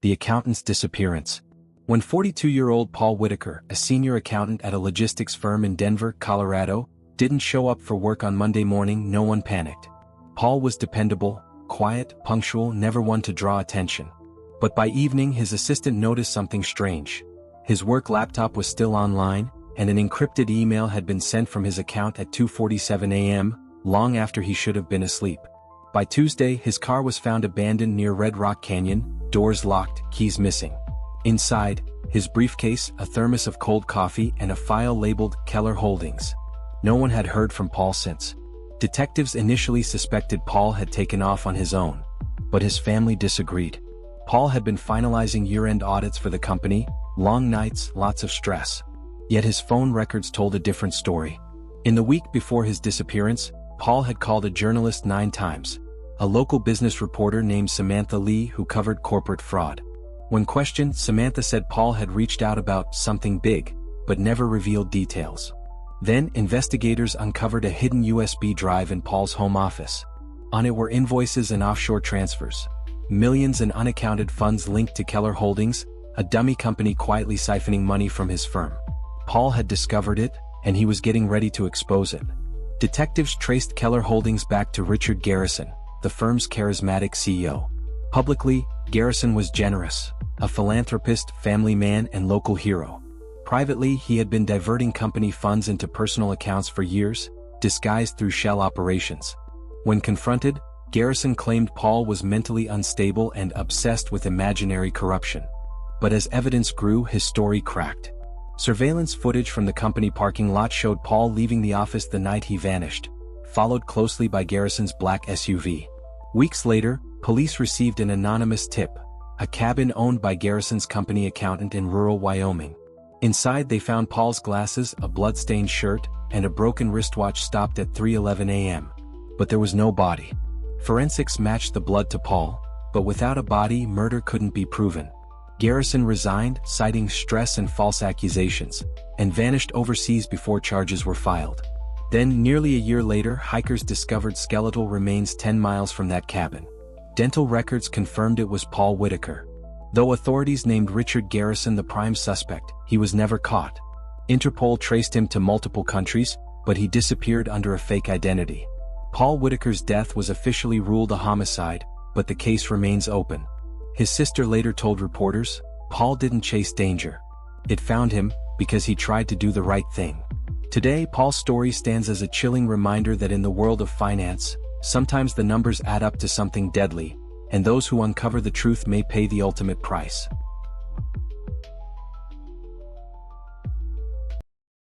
the accountant's disappearance. When 42-year-old Paul Whitaker, a senior accountant at a logistics firm in Denver, Colorado, didn't show up for work on Monday morning, no one panicked. Paul was dependable, quiet, punctual, never one to draw attention. But by evening his assistant noticed something strange. His work laptop was still online, and an encrypted email had been sent from his account at 2:47 a.m., long after he should have been asleep. By Tuesday, his car was found abandoned near Red Rock Canyon, doors locked, keys missing. Inside, his briefcase, a thermos of cold coffee, and a file labeled Keller Holdings. No one had heard from Paul since. Detectives initially suspected Paul had taken off on his own, but his family disagreed. Paul had been finalizing year-end audits for the company, long nights, lots of stress. Yet his phone records told a different story. In the week before his disappearance, Paul had called a journalist 9 times, a local business reporter named Samantha Lee who covered corporate fraud. When questioned, Samantha said Paul had reached out about something big, but never revealed details. Then, investigators uncovered a hidden USB drive in Paul's home office. On it were invoices and offshore transfers. Millions in unaccounted funds linked to Keller Holdings, a dummy company quietly siphoning money from his firm. Paul had discovered it, and he was getting ready to expose it. Detectives traced Keller Holdings back to Richard Garrison, the firm's charismatic CEO. Publicly, Garrison was generous, a philanthropist, family man, and local hero. Privately, he had been diverting company funds into personal accounts for years, disguised through shell operations. When confronted, Garrison claimed Paul was mentally unstable and obsessed with imaginary corruption. But as evidence grew, his story cracked. Surveillance footage from the company parking lot showed Paul leaving the office the night he vanished, followed closely by Garrison's black SUV. Weeks later, police received an anonymous tip, a cabin owned by Garrison's company accountant in rural Wyoming. Inside they found Paul's glasses, a blood-stained shirt, and a broken wristwatch stopped at 3:11 a.m. But there was no body. Forensics matched the blood to Paul, but without a body, murder couldn't be proven. Garrison resigned, citing stress and false accusations, and vanished overseas before charges were filed. Then, nearly a year later, hikers discovered skeletal remains 10 miles from that cabin. Dental records confirmed it was Paul Whitaker. Though authorities named Richard Garrison the prime suspect, he was never caught. Interpol traced him to multiple countries, but he disappeared under a fake identity. Paul Whitaker's death was officially ruled a homicide, but the case remains open. His sister later told reporters, Paul didn't chase danger. It found him, because he tried to do the right thing. Today, Paul's story stands as a chilling reminder that in the world of finance, sometimes the numbers add up to something deadly, and those who uncover the truth may pay the ultimate price.